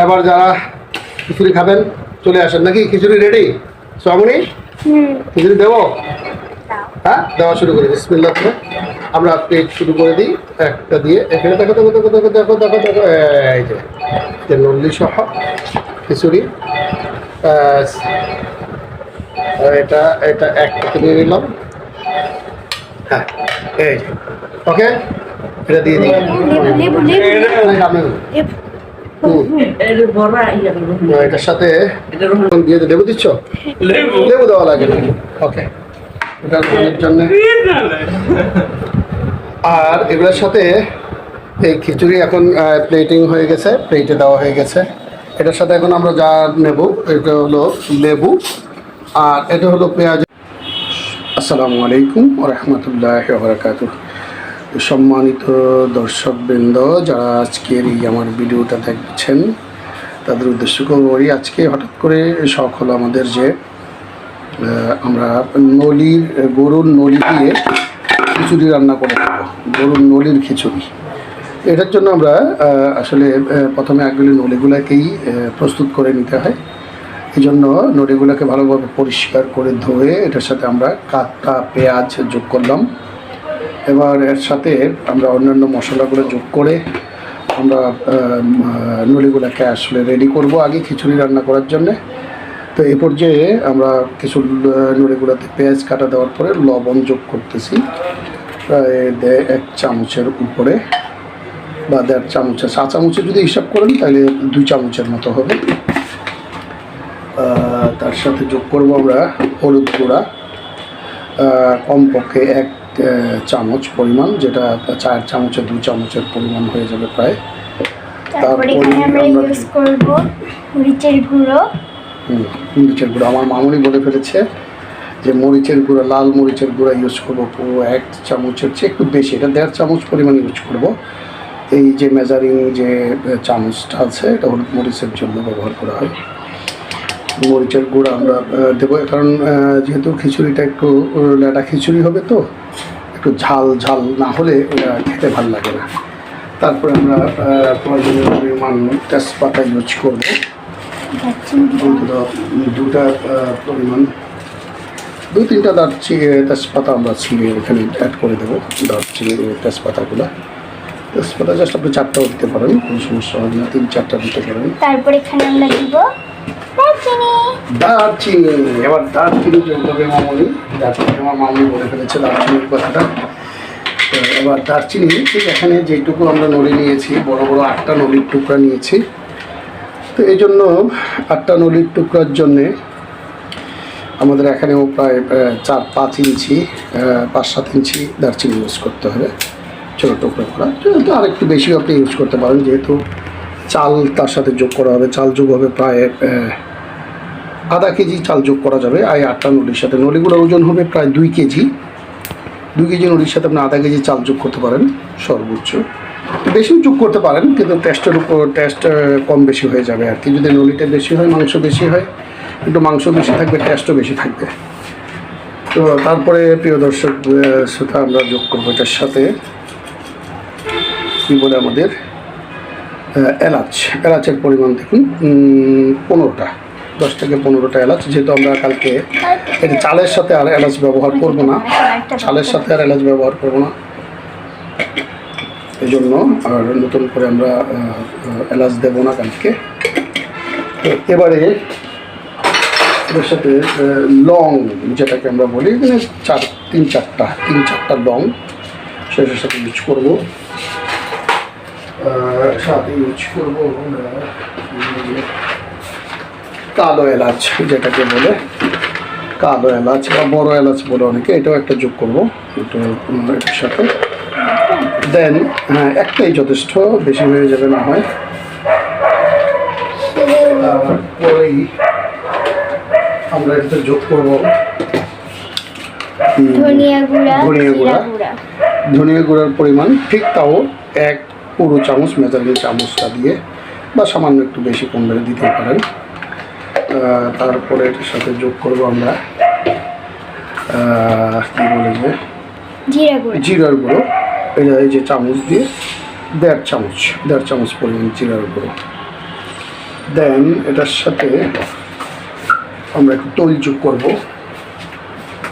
এবার যারা খিচুড়ি খাবেন চলে আসেন নাকি? খিচুড়ি রেডি সোয়ামনি? খিচুড়ি দেবো? হ্যাঁ, দেওয়া শুরু করি। বিসমিল্লাহ করে আমরা প্লেট শুরু করে দিই। একটা দিয়ে এখানে দেখো দেখো দেখো দেখো দেখো দেখো দেখো, এই যে নল্লি সহ খিচুড়ি। এটা এটা একটা নিয়ে নিলাম। হ্যাঁ, এই ওকে, এটা দিয়ে দিই। এটার সাথে দিয়ে লেবু দিচ্ছ? লেবু দেওয়া লাগে না। ওকে, এটার জন্য। আর এগুলোর সাথে এই খিচুড়ি এখন প্লেটিং হয়ে গেছে, প্লেটে দেওয়া হয়ে গেছে। এটার সাথে এখন আমরা যা নেব এটা হলো লেবু, আর এটা হলো পেঁয়াজ। আসসালামু আলাইকুম ওয়া রাহমাতুল্লাহি ওয়া বারাকাতুহু। সম্মানিত দর্শকবৃন্দ, যারা আজকের এই আমার ভিডিওটা দেখছেন তাদের উদ্দেশ্য করি, আজকে হঠাৎ করে শখ হলো আমাদের যে আমরা গরুর নলি দিয়ে খিচুড়ি রান্না করে খাবো। গরুর নলির খিচুড়ি। এটার জন্য আমরা আসলে প্রথমে একগুলি নলিগুলোকেই প্রস্তুত করে নিতে হয়। এই জন্য নলিগুলোকে ভালোভাবে পরিষ্কার করে ধুয়ে এটার সাথে আমরা কাটা পেঁয়াজ যোগ করলাম। এবার এর সাথে আমরা অন্যান্য মশলাগুলো যোগ করে আমরা নলিগুলোকে আসলে রেডি করব আগে খিচুড়ি রান্না করার জন্যে। তো এই পর্যায়ে আমরা কিছু নলিগুলোতে পেঁয়াজ কাটা দেওয়ার পরে লবণ যোগ করতেছি প্রায় 1 চামচের উপরে বা 1.5 চামচ। 4 চামচের যদি হিসাব করেন তাহলে 2 চামচের মতো হবে। তার সাথে যোগ করব আমরা হলুদ গুঁড়া কমপক্ষে 1 চামচ পরিমাণ, যেটা 4 চামচের 2 চামচের পরিমাণ হয়ে যাবে প্রায়। তারপরে আমরা ইউজ করব মরিচের গুঁড়ো। মরিচের গুঁড়ো আমার মামুনি বলে ফেলেছে যে মরিচের গুঁড়ো, লাল মরিচের গুঁড়ো ইউজ করবো পুরো 1 চামচের চেয়ে একটু বেশি, এটা 1.5 চামচ পরিমাণ ইউজ করব। এই যে মেজারিং যে চামচটা আছে এটা হলুদ মরিচের জন্য ব্যবহার করা হয়। মরিচের গুঁড়ো আমরা দেবো, কারণ যেহেতু খিচুড়িটা একটু লেটা খিচুড়ি হবে, তো একটু ঝাল ঝাল না হলে ওটা খেতে ভালো লাগে না। তারপরে আমরা প্রয়োজনীয় পরিমাণ তেজপাতা ইউজ করবো, অন্তত 2টা পরিমাণ, 2-3টা তেজপাতা আমরা ছিঁড়ে এখানে অ্যাড করে দেবো। দারচিনি তেজপাতাগুলো, তেজপাতা জাস্ট আপনি 4টাও দিতে পারেন, কোনো সমস্যা হবে না, 3-4টা দিতে পারেন। তারপরে এখানে আমরা দিব দারচিনি। এবার দারচিনি যোগ হবে মামুনি। দারচিনি আমার মামুনি বলে ফেলেছে দারচিনির কথাটা। এবার দারচিনি ঠিক এখানে যেটুকু আমরা নলি নিয়েছি, বড় বড় 8টা নলির টুকরা নিয়েছি। তো এই জন্য 8টা নলির টুকরার জন্যে আমাদের এখানেও প্রায় 4-5 ইঞ্চি 5-7 ইঞ্চি দারচিনি ইউজ করতে হবে, ছোটো টুকরো করা। তো আরেকটু বেশি আপনি ইউজ করতে পারেন, যেহেতু চাল তার সাথে যোগ করা হবে। চাল যোগ হবে প্রায় আধা কেজি চাল যোগ করা যাবে এই 8টা নলির সাথে। নলিগুলোর ওজন হবে প্রায় 2 কেজি। 2 কেজি নলির সাথে আপনি আধা কেজি চাল যোগ করতে পারেন সর্বোচ্চ। বেশিও যোগ করতে পারেন, কিন্তু টেস্টের উপর টেস্ট কম বেশি হয়ে যাবে আর কি। যদি নলিটা বেশি হয়, মাংস বেশি হয়, একটু মাংস বেশি থাকবে, টেস্টও বেশি থাকবে। তো তারপরে প্রিয় দর্শক শ্রোতা, আমরা যোগ করবো এটার সাথে কী বলে আমাদের এলাচ। এলাচের পরিমাণ দেখুন 15টা, 10 থেকে 15টা এলাচ। যেহেতু আমরা কালকে এটা চালের সাথে আর এলাচ ব্যবহার করবো না, চালের সাথে আর এলাচ ব্যবহার করবো না, এই জন্য আর নতুন করে আমরা এলাচ দেবো না কালকে। তো এবারে এর সাথে লং, যেটাকে আমরা বলি, মানে 3-4টা লং সেটার সাথে ইউজ করবো। সাথে ইউজ করবো কালো এলাচ, যেটাকে বলে কালো এলাচ বা বড় এলাচ বলে অনেকে, এটাও একটা যোগ করবো এটার সাথে। দেন একটাই যথেষ্ট, বেশি হয়ে যাবে না হয়। তারপরেই আমরা এটা যোগ করবো ধনিয়া গুঁড়ার পরিমাণ ঠিক তাও 1 পুরো চামচ, মেজারিং চামচটা দিয়ে, বা সামান্য একটু বেশি কম বেড়ে দিতে পারেন। তারপরে এটার সাথে যোগ করবো আমরা কী বলে যে জিরার গুঁড়ো। এই যে চামচ দিয়ে 1.5 চামচ পরিমাণ জিরার গুঁড়ো। দেন এটার সাথে আমরা একটু তৈল যোগ করব।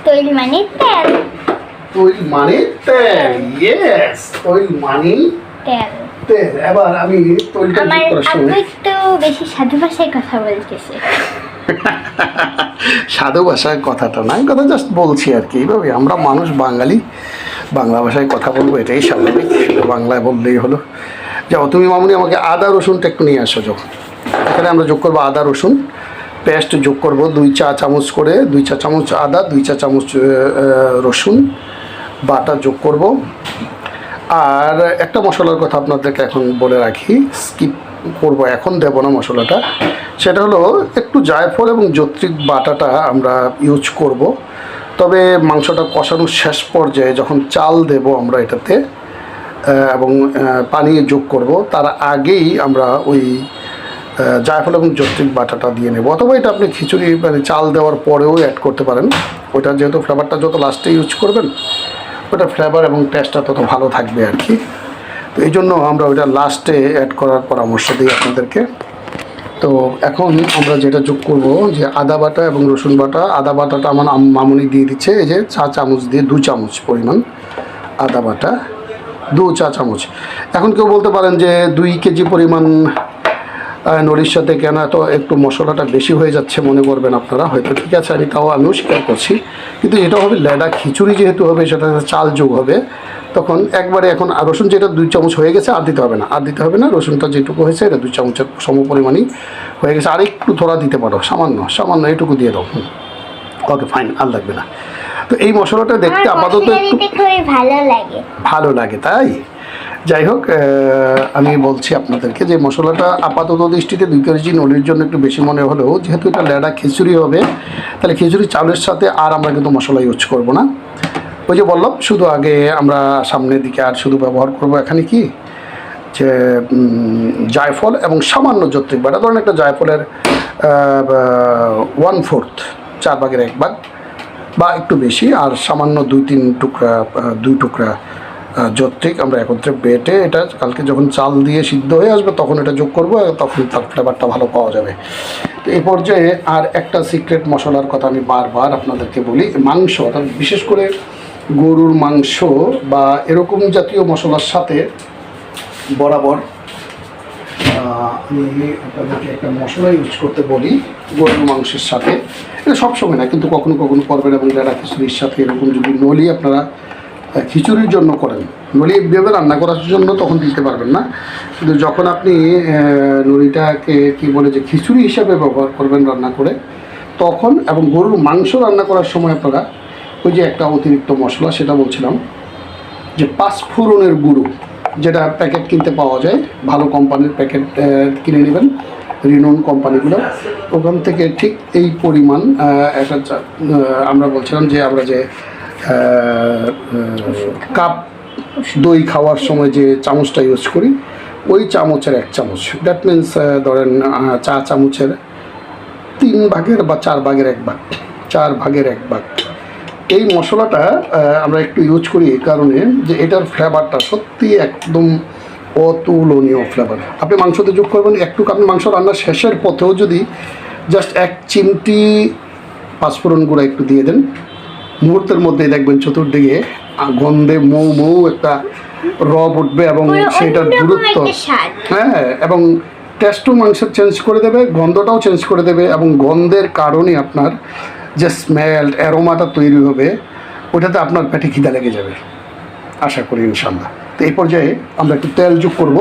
তৈল মানে তেল। তৈল মানে তেল, ইয়েস, তৈল মানে তেল। তেল। এবার আমি তৈলটা যোগ আমার করার আপু সময় একটু বেশি সাধু ভাষায় কথা বলতেছে। সাধু ভাষায় কথাটা না, কথা জাস্ট বলছি আর কি। এইভাবে আমরা মানুষ বাঙালি, বাংলা ভাষায় কথা বলবো, এটাই স্বাভাবিক। বাংলায় বললেই হলো। যাও তুমি মামুনি আমাকে আদা রসুনটা একটু নিয়ে আসো। যাও, এখানে আমরা যোগ করবো আদা রসুন পেস্ট যোগ করব 2 চা চামচ করে, 2 চা চামচ আদা, 2 চা চামচ রসুন বাটা যোগ করব। আর একটা মশলার কথা আপনাদেরকে এখন বলে রাখি, স্কিপ করব, এখন দেব না মশলাটা। সেটা হলো একটু জায়ফল এবং জৈত্রিক বাটাটা আমরা ইউজ করব। তবে মাংসটা কষানোর শেষ পর্যায়ে যখন চাল দেব আমরা এটাতে এবং পানি যোগ করব, তার আগেই আমরা ওই জায়ফল এবং জৈত্রিক বাটাটা দিয়ে নেব। অথবা এটা আপনি খিচুড়ি মানে চাল দেওয়ার পরেও অ্যাড করতে পারেন। ওটা যেহেতু ফ্লেভারটা যত লাস্টে ইউজ করবেন, ওটা ফ্লেভার এবং টেস্টটা তত ভালো থাকবে আর কি। তো এই জন্য আমরা ওইটা লাস্টে অ্যাড করার পরামর্শ দিই আপনাদেরকে। তো এখন আমরা যেটা যোগ করব যে আদা বাটা এবং রসুন বাটা। আদা বাটাটা আমার মামুনি দিয়ে দিচ্ছে, এই যে চা চামচ দিয়ে 2 চামচ পরিমাণ আদা বাটা, 2 চা চামচ। এখন কেউ বলতে পারেন যে 2 কেজি পরিমাণ নড়ির সাথে কেন এত একটু মশলাটা বেশি হয়ে যাচ্ছে মনে করবেন আপনারা হয়তো। ঠিক আছে, আমিও স্বীকার করছি, কিন্তু এটা হবে ল্যাডা খিচুড়ি যেহেতু হবে, সেটা চাল যোগ হবে, তখন একবারে এখন রসুন যেটা 2 চামচ হয়ে গেছে, আর দিতে হবে না। রসুনটা যেটুকু হয়েছে এটা 2 চামচের সম পরিমাণই হয়ে গেছে। আর একটু থোড়া দিতে পারো, সামান্য এইটুকু দিয়ে দাও। ওকে ফাইন, আর লাগবে না। তো এই মশলাটা দেখতে আপাতত একটু ভালো লাগে, তাই যাই হোক, আমি বলছি আপনাদেরকে যে মশলাটা আপাতত দৃষ্টিতে 2 কেজি নলির জন্য একটু বেশি মনে হলেও, যেহেতু এটা ল্যাডা খিচুড়ি হবে, তাহলে খিচুড়ি চালের সাথে আর আমরা কিন্তু মশলা ইউজ করব না। ওই যে বললাম, শুধু আগে আমরা সামনের দিকে আর শুধু ব্যবহার করব এখানে কি যে জায়ফল এবং সামান্য জৈত্রিক বাটা। ধরেন একটা জায়ফলের 1/4, 4 ভাগের 1 ভাগ বা একটু বেশি, আর সামান্য 2-3 টুকরা 2 টুকরা জৈত্রিক আমরা একত্রে বেটে এটা কালকে যখন চাল দিয়ে সিদ্ধ হয়ে আসবে তখন এটা যোগ করব, তখন তার ফ্লেভারটা ভালো পাওয়া যাবে। তো এই পর্যায়ে আর একটা সিক্রেট মশলার কথা আমি বারবার আপনাদেরকে বলি। মাংস, অর্থাৎ বিশেষ করে গরুর মাংস বা এরকম জাতীয় মশলার সাথে বরাবর আমি আপনাদেরকে একটা মশলা ইউজ করতে বলি গরুর মাংসের সাথে। এটা সবসময় না, কিন্তু কখনো কখনো করবেন। এবং যারা খিচুড়ির সাথে এরকম যদি নলি আপনারা খিচুড়ির জন্য করেন, নলি এভাবে রান্না করার জন্য তখন দিতে পারবেন না, কিন্তু যখন আপনি নলিটাকে কী বলে যে খিচুড়ি হিসাবে ব্যবহার করবেন রান্না করে তখন, এবং গরুর মাংস রান্না করার সময় আপনারা ওই যে একটা অতিরিক্ত মশলা, সেটা বলছিলাম যে 5 ফোড়নের গুঁড়ো, যেটা প্যাকেট কিনতে পাওয়া যায়, ভালো কোম্পানির প্যাকেট কিনে নেবেন, রিনোন কোম্পানিগুলো, ওখান থেকে ঠিক এই পরিমাণ একটা আমরা বলছিলাম যে আমরা যে কাপ দই খাওয়ার সময় যে চামচটা ইউজ করি, ওই চামচের 1 চামচ, দ্যাট মিন্স ধরেন চা চামচের 3 ভাগের বা 4 ভাগের 1 ভাগ, 4 ভাগের 1 ভাগ। এই মশলাটা আমরা একটু ইউজ করি এই কারণে যে এটার ফ্লেভারটা সত্যি একদম অতুলনীয় ফ্লেভার। আপনি মাংসতে যোগ করবেন একটু, আপনি মাংস রান্নার শেষের পথেও যদি জাস্ট 1 চিমটি 5 ফোড়ন গুঁড়া একটু দিয়ে দেন, মুহূর্তের মধ্যেই দেখবেন চতুর্দিকে গন্ধে মৌ একটা রব উঠবে এবং সেটার দূরত্ব, হ্যাঁ, এবং টেস্টও মাংসের চেঞ্জ করে দেবে, গন্ধটাও চেঞ্জ করে দেবে, এবং গন্ধের কারণে আপনার যে স্মেল অ্যারোমাটা তৈরি হবে ওটাতে আপনার পেটে খিদা লেগে যাবে, আশা করি ইনশাল্লাহ। তো এই পর্যায়ে আমরা একটু তেল যোগ করব।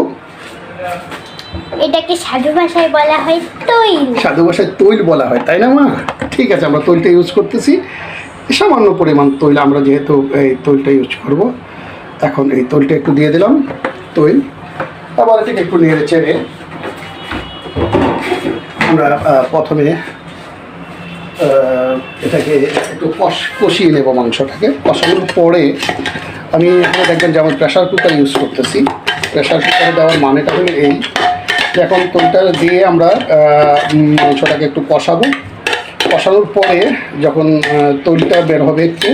এটাকে সাধু ভাষায় বলা হয় তৈল। সাধু ভাষায় তৈল বলা হয়, তাই না মা? ঠিক আছে, আমরা তৈলটা ইউজ করতেছি, সামান্য পরিমাণ তৈল আমরা যেহেতু এই তৈলটা ইউজ করব। এখন এই তৈলটা একটু দিয়ে দিলাম, তৈল। আবার এটাকে একটু নেড়ে চেড়ে আমরা প্রথমে এটাকে একটু কষিয়ে নেব। মাংসটাকে কষানোর পরে আমি এখানে দেখবেন যে আমার প্রেশার কুকার ইউজ করতেছি। প্রেশার কুকারে দেওয়ার মানেটা হলো এই, এখন তৈলটা দিয়ে আমরা মাংসটাকে একটু কষাবো। কষানোর পরে যখন তৈলটা বের হবে একটু,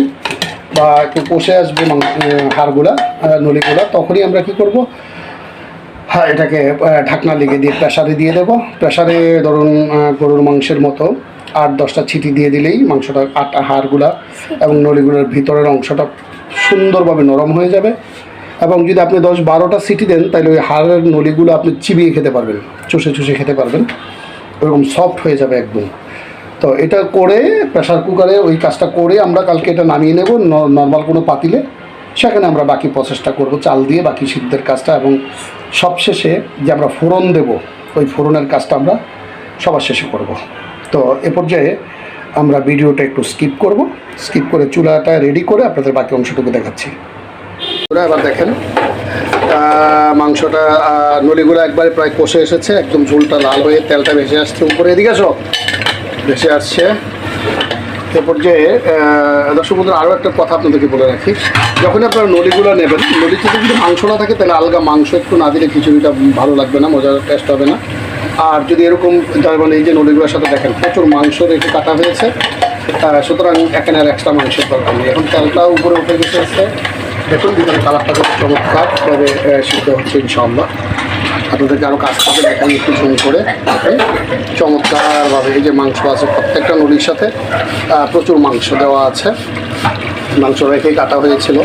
বা একটু কষে আসবে হাড়গুলা নলিগুলা, তখনই আমরা কি করব, হ্যাঁ এটাকে ঢাকনা লেগে দিয়ে প্রেসারে দিয়ে দেবো। প্রেসারে ধরুন গরুর মাংসের মতো 8-10টা ছিটি দিয়ে দিলেই মাংসটা হাড়গুলা এবং নলিগুলোর ভিতরের অংশটা সুন্দরভাবে নরম হয়ে যাবে। এবং যদি আপনি 10-12টা সিটি দেন তাহলে ওই হাড়ের নলিগুলো আপনি চিবিয়ে খেতে পারবেন, চুষে চুষে খেতে পারবেন, ওরকম সফট হয়ে যাবে একদম। তো এটা করে প্রেসার কুকারে ওই কাজটা করে আমরা কালকে এটা নামিয়ে নেব নর্মাল কোনো পাতিলে, সেখানে আমরা বাকি প্রসেসটা করব চাল দিয়ে বাকি সিদ্ধের কাজটা, এবং সবশেষে যে আমরা ফোড়ন দেব ওই ফোড়নের কাজটা আমরা সবার শেষে করব। তো এ পর্যায়ে আমরা ভিডিওটা একটু স্কিপ করে চুলাটা রেডি করে আপনাদের বাকি অংশটুকু দেখাচ্ছি। এবার দেখেন মাংসটা নলিগুলো একবারে প্রায় কষে এসেছে, একদম ঝোলটা লাল হয়ে তেলটা ভেসে আসছে উপরে, এদিকে আসো, ভেসে আসছে। এ পর্যায়ে দর্শক বন্ধুরা আরও একটা কথা আপনাদেরকে বলে রাখি, যখন আপনারা নলিগুলো নেবেন, নলিতে যদি মাংস না থাকে তাহলে আলগা মাংস একটু না দিলে খিচুড়িটা ভালো লাগবে না, মজার টেস্ট হবে না। আর যদি এরকম মানে এই যে নলিগুলোর সাথে দেখেন প্রচুর মাংস রেখে কাটা হয়েছে, সুতরাং এখানে আর এক্সট্রা মাংসের দরকার নেই। এখন তেলটাও উপরে উঠে গেছে, দেখুন ভিতরে কালারটা খুব চমৎকারভাবে সিদ্ধ হচ্ছে ইনশাআল্লাহ। আপনাদেরকে আরও কাজ করতে দেখান একটু জুম করে, চমৎকারভাবে এই যে মাংস আছে প্রত্যেকটা নলির সাথে প্রচুর মাংস দেওয়া আছে, মাংস রেখেই কাটা হয়েছিল,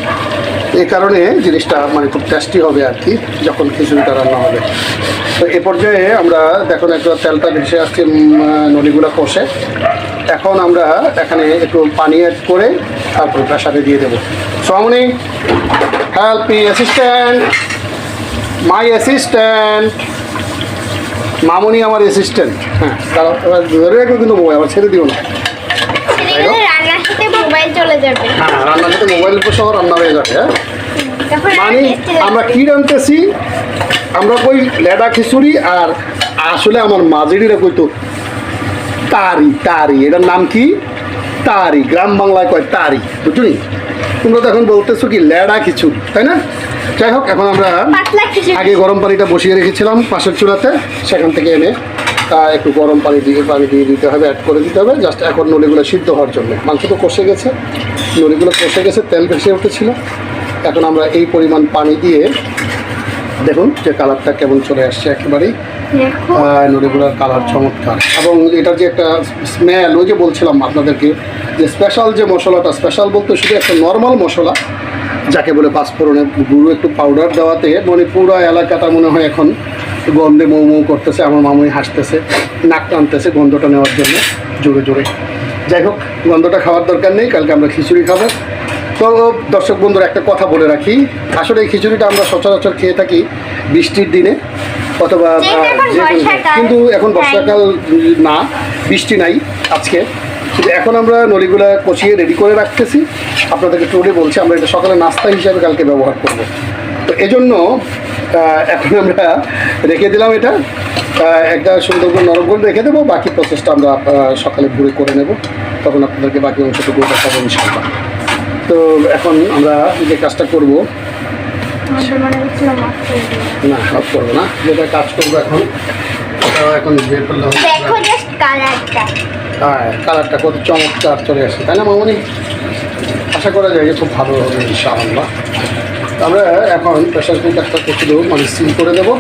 এই কারণে জিনিসটা মানে খুব টেস্টি হবে আর কি যখন খিচুড়িটা রান্না হবে। তো এ পর্যায়ে আমরা দেখুন একটা তেলটা ভেসে আসছে নলিগুলো কষে, এখন আমরা এখানে একটু পানি অ্যাড করে তারপর প্রেসারে দিয়ে দেবো। Somni help me assistant, my assistant, মামুনি আমার অ্যাসিস্ট্যান্ট। হ্যাঁ তারা ধরে রাখবো কিন্তু মোবাইল আবার ছেড়ে দিও না, রান্নার সাথে মোবাইল চলে যাবে। হ্যাঁ রান্নার সাথে মোবাইল সহ রান্না হয়ে যাবে। হ্যাঁ মানে আমরা কি রাঁধতেছি, আমরা কই লেডা খিচুড়ি, আর আসলে আমার মাঝেরিরা কইতো তারি, এটার নাম কি তারি, গ্রাম বাংলায় কয় তারি, বুঝলি? তোমরা তো এখন বলতেছো কি লেডা খিচুড়ি, তাই না? যাই হোক, এখন আমরা আগে গরম পানিটা বসিয়ে রেখেছিলাম পাশের চুলাতে, সেখান থেকে এনে একটু গরম পানি দিয়ে দিতে হবে, অ্যাড করে দিতে হবে জাস্ট এখন নলিগুলো সিদ্ধ হওয়ার জন্য। মাংস তো কষে গেছে, নলিগুলো কষে গেছে, তেল ভেসে উঠেছিল। এখন আমরা এই পরিমাণ পানি দিয়ে দেখুন যে কালারটা কেমন চলে আসছে, একেবারেই নলিগুলোর কালার চমৎকার, এবং এটার যে একটা স্মেল, ওই যে বলছিলাম আপনাদেরকে যে স্পেশাল যে মশলাটা, স্পেশাল বলতে শুধু একটা নর্মাল মশলা যাকে বলে পাঁচফোড়নের গুঁড়ো একটু পাউডার দেওয়াতে মানে পুরো এলাকাটা মনে হয় এখন গন্ধে মৌ মৌ করতেছে, আমার মামুই হাসতেছে, নাক টানতেছে গন্ধটা নেওয়ার জন্য জোরে জোরে। যাই হোক, গন্ধটা খাওয়ার দরকার নেই, কালকে আমরা খিচুড়ি খাবো। তো দর্শক বন্ধুরা একটা কথা বলে রাখি, আসলে এই খিচুড়িটা আমরা সচরাচর খেয়ে থাকি বৃষ্টির দিনে অথবা কিন্তু এখন বর্ষাকাল না, বৃষ্টি নাই আজকে, কিন্তু এখন আমরা নলিগুলা কষিয়ে রেডি করে রাখতেছি, আপনাদেরকে টোলে বলছি আমরা এটা সকালে নাস্তা হিসাবে কালকে ব্যবহার করব। তো এজন্য এখন আমরা রেখে দিলাম, এটা একটা সুন্দর করে নরম করে রেখে দেবো, বাকি প্রসেসটা আমরা সকালে ঘুরে করে নেব, তখন আপনাদেরকে বাকি অংশটুকু দেখাবো ইনশাআল্লাহ। তো এখন আমরা যে কাজটা করব, না সব করবো না, যেটা কাজ করবো এখন এখন বের করলে হ্যাঁ কালারটা কত চমৎকার চলে আসছে, তাই না মামনি? আশা করা যায় যে খুব ভালো হবে ইনশাআল্লাহ। আমরা এখন প্রেশার কুকারটা করতে দেবো, মানে সিল করে দেবো,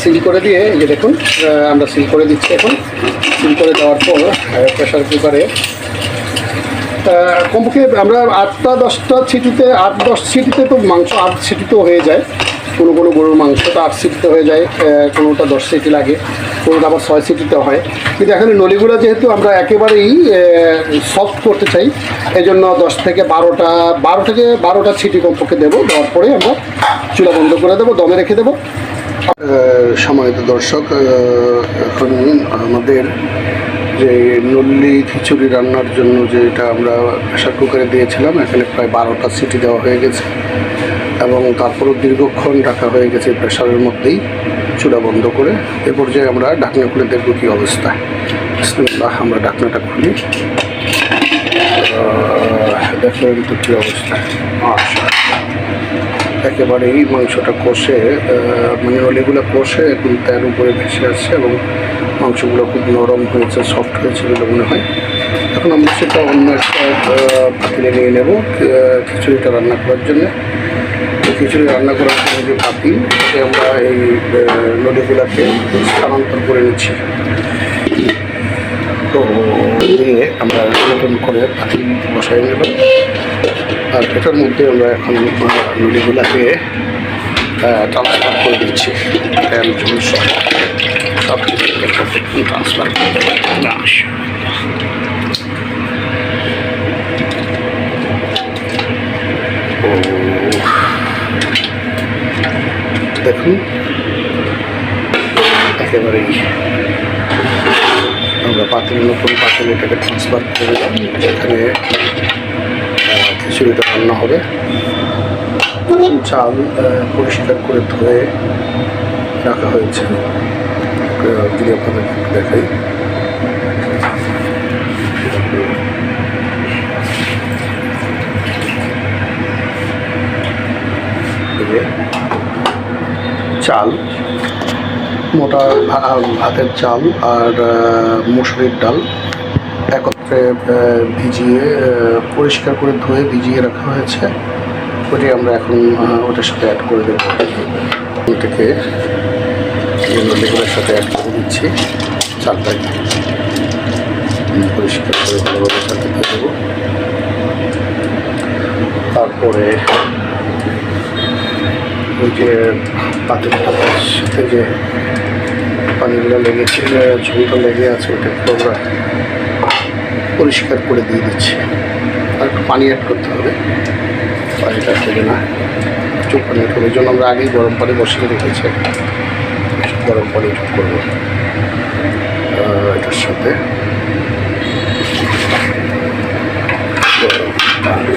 সিল করে দিয়ে এই যে দেখুন আমরা সিল করে দিচ্ছি। এখন সিল করে দেওয়ার পর প্রেশার কুকারে কমপক্ষে আমরা 8-10টা সিটিতে, 8-10 সিটিতে তো মাংস 8 সিটিতেও হয়ে যায়, কোনো কোনো গরুর মাংসটা 8 সিটিতে হয়ে যায়, কোনোটা 10 সিটি লাগে, কোনোটা আবার 6 সিটিতে হয়। কিন্তু এখানে নলিগুলো যেহেতু আমরা একেবারেই সফট করতে চাই, এই জন্য 10 থেকে 12টা সিটি কমপক্ষে দেবো, দেওয়ার পরে আমরা চুলা বন্ধ করে দেবো, দমে রেখে দেবো। সম্মানিত দর্শক, এখন আমাদের যে নল্লি খিচুড়ি রান্নার জন্য যেটা আমরা প্রেশার কুকারে দিয়েছিলাম, এখানে প্রায় 12টা সিটি দেওয়া হয়ে গেছে, এবং তারপরও দীর্ঘক্ষণ ঢাকা হয়ে গেছে প্রেশারের মধ্যেই চুলা বন্ধ করে। এ পর্যায়ে আমরা ঢাকনা খুলে দেখবো কী অবস্থা। বিসমিল্লাহ, আমরা ঢাকনাটা খুলি, দেখলেন তো কী অবস্থা। একেবারেই মাংসটা কষে মানে নলিগুলো কষে এখন তেল উপরে ভেসে আসছে, এবং মাংসগুলো খুব নরম হয়েছে, সফট হয়েছে বলে মনে হয়। এখন আমরা সেটা অন্য একটা পাতিলে নিয়ে নেব খিচুড়িটা রান্না করার জন্য। খিচুড়ি রান্না করার জন্য যে পাতিল, সেটা আমরা এই নদীগুলাকে স্থানান্তর করে নিচ্ছি। তো দিয়ে আমরা নতুন করে পাতিল বসাই নেব, আর এটার মধ্যে আমরা এখন নদীগুলাকে ট্রান্সফার করে দিচ্ছি। তেল ঝুল সব কিছু ট্রান্সফার করে দেবো। দেখুন একেবারেই আমরা নতুন পাতিল এটাকে ট্রান্সফার করে দিলাম, এখানে খিচুড়িটা রান্না হবে। চাল পরিষ্কার করে ধুয়ে রাখা হয়েছে, যদি আপনাদের দেখাই। চাল, মোটা ভাতের চাল আর মুসুরির ডাল একত্রে ভিজিয়ে পরিষ্কার করে ধুয়ে ভিজিয়ে রাখা হয়েছে। ওটি আমরা এখন ওটার সাথে অ্যাড করে দেবো। ওটাকে লেগুনের সাথে অ্যাড করে দিচ্ছি। চালটাকে পরিষ্কার করে ভালোভাবে চালটা দিয়ে দেবো। তারপরে ওই যে পাতিলটার সাথে যে পানিগুলো লেগেছে, ঝোলটা লেগে আছে, ওটাকে আমরা পরিষ্কার করে দিয়ে দিচ্ছি। আর একটু পানি অ্যাড করতে হবে, পানিটা দেবে না, চুপ পানি অ্যাড করবে। এই জন্য আমরা আগেই গরম পানি বসিয়ে রেখেছি, গরম পানি যোগ করবো এটার সাথে। গরম পানি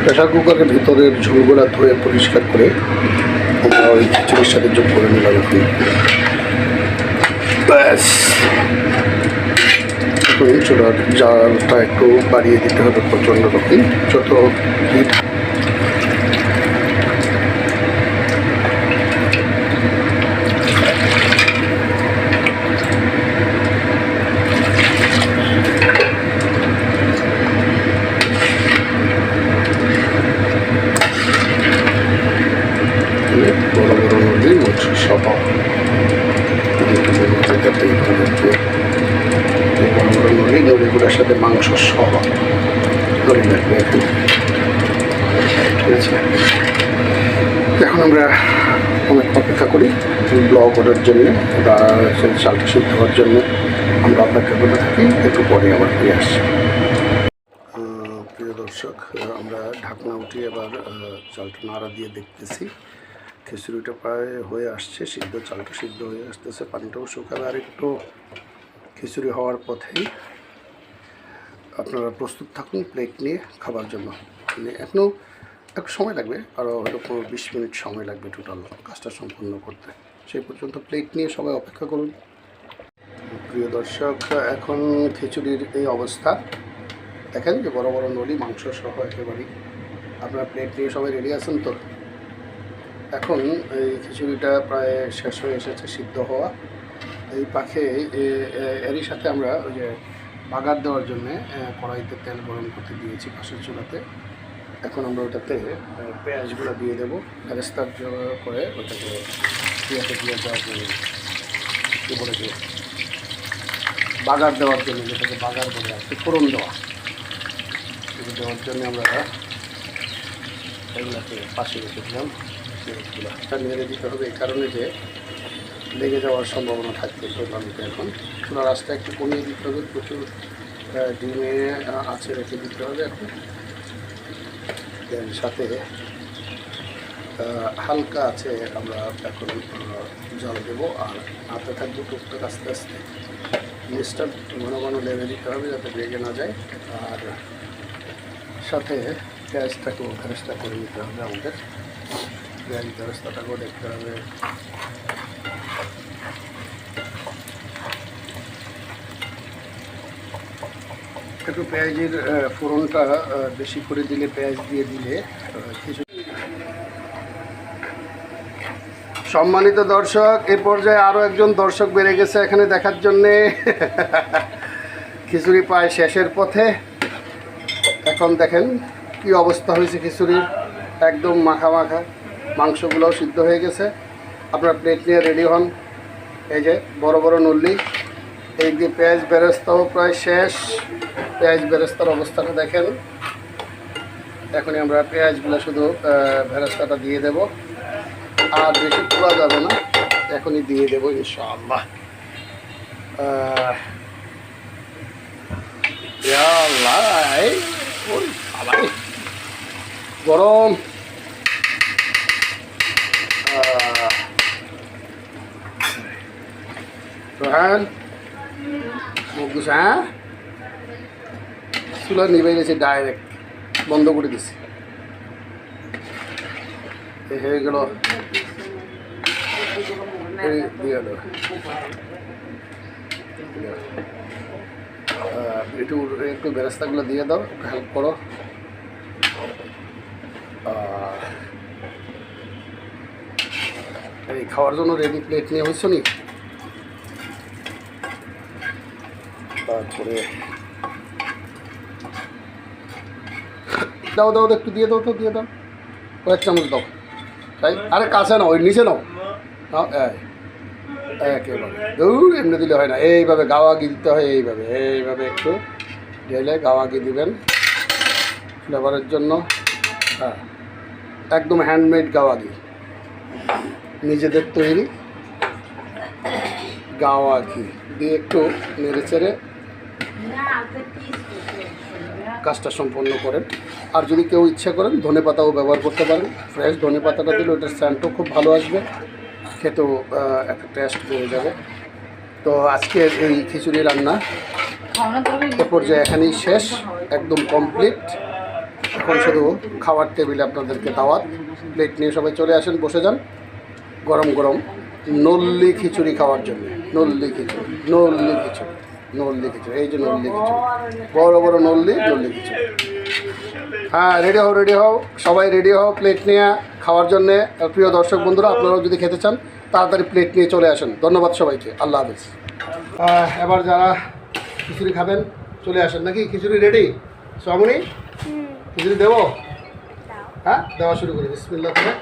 প্রেশার কুকারের ভিতরের ঝোলগুলা ধুয়ে পরিষ্কার করে আমরা ওই খিচুড়ির সাথে যোগ করে নিলাম। এখন ব্যাস, এখন চুলার জালটা একটু বাড়িয়ে দিতে হবে প্রচণ্ড রকম, যত হিট বড় বড় নদী মাছ সহ বড় বড় নদীগুলোর সাথে মাংস সহ নদী লাগবে। এখন ঠিক আছে, এখন আমরা অনেক অপেক্ষা করি ব্লগ করার জন্য, চালটা সিদ্ধ হওয়ার জন্য আমরা অপেক্ষা করে থাকি। একটু পরে আবার ফিরে আসছি। প্রিয় দর্শক, আমরা ঢাকনা উঠিয়ে এবার চালটা নাড়া দিয়ে দেখতেছি। খিচুড়িটা প্রায় হয়ে আসছে, চালটা সিদ্ধ হয়ে আসতেছে, পানিটাও শুকাবে। আর একটু খিচুড়ি হওয়ার পথেই আপনারা প্রস্তুত থাকুন প্লেট নিয়ে খাবার জন্য। এখনও একটু সময় লাগবে, আরও হয়তো 20 মিনিট সময় লাগবে টোটাল কাজটা সম্পূর্ণ করতে। সেই পর্যন্ত প্লেট নিয়ে সবাই অপেক্ষা করুন। প্রিয় দর্শক, এখন খিচুড়ির এই অবস্থা দেখেন যে বড় বড় নলি মাংস সহ একেবারেই। আপনারা প্লেট নিয়ে সবাই রেডি আছেন তো? এখন এই খিচুড়িটা প্রায় শেষ হয়ে এসেছে সিদ্ধ হওয়া। এই পাখে এরই সাথে আমরা ওই যে বাগার দেওয়ার জন্যে কড়াইতে তেল গরম করতে দিয়েছি পাশের চুলাতে। এখন আমরা ওটাতে পেঁয়াজগুলো দিয়ে দেবো, ফেরেস্তা করে ওটাকে পেঁয়াজে দিয়ে দেওয়ার জন্য, কী বলেছে বাগার দেওয়ার জন্য, যেটাকে বাগার বলে আর কি, ফোড়ন দেওয়া। এটা দেওয়ার জন্য আমরা এগুলোকে পাশে রেখে দিলাম। পেঁয়াজগুলো নেড়ে দিতে হবে এই কারণে যে লেগে যাওয়ার সম্ভাবনা থাকবে প্রধানত। এখন চুলার আঁচটা একটু কমিয়ে দিতে হবে, প্রচুর ডিমে আছে রেখে দিতে হবে। এখন সাথে হালকা আছে আমরা এখন জল দেবো আর হাতে থাকবো টুকটাক আস্তে আস্তে জিনিসটা ঘন ঘন লেবে দিতে হবে যাতে বেগে না যায়। আর সাথে পেঁয়াজটাকেও ফেরেস্তা করে নিতে হবে আমাদের, পেঁয়াজ ফেরেস্তাটাকেও দেখতে হবে। একটু পেঁয়াজের ফোড়নটা বেশি করে দিলে, পেঁয়াজ দিয়ে দিলে কিছু। সম্মানিত দর্শক, এ পর্যায়ে আরও একজন দর্শক বেড়ে গেছে এখানে দেখার জন্যে। খিচুড়ি প্রায় শেষের পথে। এখন দেখেন কি অবস্থা হয়েছে খিচুড়ির, একদম মাখা মাখা, মাংসগুলোও সিদ্ধ হয়ে গেছে। আপনার প্লেট নিয়ে রেডি হন। এই যে বড় বড় নল্লি, এই দিয়ে পেঁয়াজ বেরেস্তাও প্রায় শেষ। পেঁয়াজ বেরেস্তার অবস্থাটা দেখেন। এখনই আমরা পেঁয়াজগুলো শুধু বেরেস্তাটা দিয়ে দেব, আর বেশি পোড়া যাবে না, এখনই দিয়ে দেবো ইনশাআল্লাহ। গরম রোহান মুখ হ্যাঁ চুলা নিবে গেছে, ডাইরেক্ট বন্ধ করে দিছি। হয়ে গেল, দিয়ে দাও একটু একটু বেরেস্তাগুলো দিয়ে দাও, হেল্প করো। এই খাওয়ার জন্য রেডি প্লেট নিয়ে হয়েছ নি। তারপরে দাও দাও একটু দিয়ে দাও, তো দিয়ে দাও, কয়েক চামচ দাও। তাই আরে কাছে নাও, ওই নিচে নাও। একেবারে দৌড় এমনি দিলে হয় না, এইভাবে গাওয়াগি দিতে হয়। এইভাবে এইভাবে একটু ঢেলে গাওয়াগি দিবেন ফ্লেভারের জন্য। হ্যাঁ, একদম হ্যান্ডমেড গাওয়াগি, নিজেদের তৈরি গাওয়াগি দিয়ে একটু নেড়ে চেড়ে কাজটা সম্পন্ন করেন। আর যদি কেউ ইচ্ছা করেন ধনেপাতাও ব্যবহার করতে পারেন। ফ্রেশ ধনেপাতাটা দিলে ওটার স্যান্টও খুব ভালো আসবে, খেতেও একটা টেস্ট হয়ে যাবে। তো আজকের এই খিচুড়ি রান্না এ পর্যায়ে এখানেই শেষ, একদম কমপ্লিট। এখন শুধু খাওয়ার টেবিলে আপনাদেরকে দাওয়াত। প্লেট নিয়ে সবাই চলে আসেন, বসে যান গরম গরম নল্লি খিচুড়ি খাওয়ার জন্য। নল্লি খিচুড়ি, নল্লি খিচুড়ি, নল্লি খিচুড়ি, এই যে নল্লি খিচুড়ি, বড় বড় নল্লি খিচুড়ি। হ্যাঁ, রেডি হও, রেডি হও, সবাই রেডি হও প্লেট নিয়ে খাওয়ার জন্যে। প্রিয় দর্শক বন্ধুরা, আপনারাও যদি খেতে চান তাড়াতাড়ি প্লেট নিয়ে চলে আসেন। ধন্যবাদ সবাইকে, আল্লাহ হাফেজ। এবার যারা খিচুড়ি খাবেন চলে আসেন। নাকি খিচুড়ি রেডি? শ্রাবণী, খিচুড়ি দেবো? হ্যাঁ, দেওয়া শুরু করি। বিসমিল্লাহ করে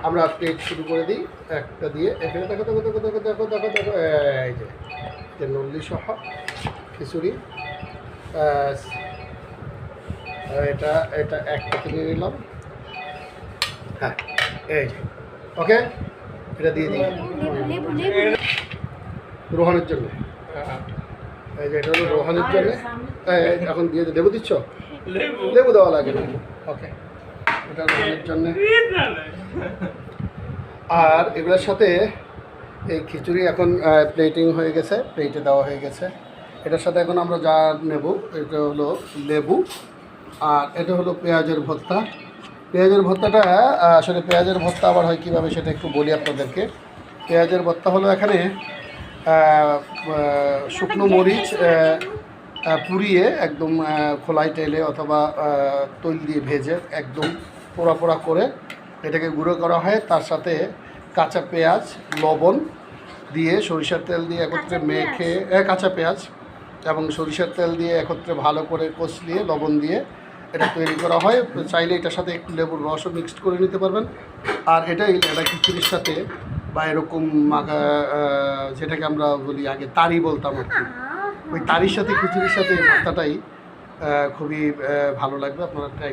আমরা প্লেট শুরু করে দিই। একটা দিয়ে এখানে দেখো দেখো দেখো দেখো দেখো দেখো দেখো, এই যে নল্লি সহ খিচুড়ি। এটা এটা একটা কিনে নিলাম। হ্যাঁ, এই ওকে, এটা দিয়ে দিই রোহানের জন্য। এই যে এটা হলো রোহানের জন্য। এখন দিয়ে লেবু দিচ্ছ? লেবু দেওয়া লাগে না। ওকে, এটা রোহানের জন্য। আর এগুলোর সাথে এই খিচুড়ি এখন প্লেটিং হয়ে গেছে, প্লেটে দেওয়া হয়ে গেছে। এটার সাথে এখন আমরা যা নেব, এটা হলো লেবু, আর এটা হলো পেঁয়াজের ভর্তা। পেঁয়াজের ভর্তাটা আসলে পেঁয়াজের ভর্তা আবার হয় কীভাবে সেটা একটু বলি আপনাদেরকে। পেঁয়াজের ভর্তা হলো এখানে শুকনো মরিচ পুড়িয়ে একদম খোলায় তেলে অথবা তৈল দিয়ে ভেজে একদম পোড়া পোড়া করে এটাকে গুঁড়ো করা হয়। তার সাথে কাঁচা পেঁয়াজ, লবণ দিয়ে সরিষার তেল দিয়ে একত্রে মেখে, কাঁচা পেঁয়াজ এবং সরিষার তেল দিয়ে একত্রে ভালো করে কষলিয়ে লবণ দিয়ে এটা তৈরি করা হয়। চাইলে এটার সাথে একটু লেবুর রসও মিক্সড করে নিতে পারবেন। আর এটাই এটা খিচুড়ির সাথে বা এরকম যেটাকে আমরা বলি আগে তারি বলতাম আর কি, ওই তারির সাথে খিচুড়ির সাথে এই ভর্তাটাই খুবই ভালো লাগবে। আপনারা ট্রাই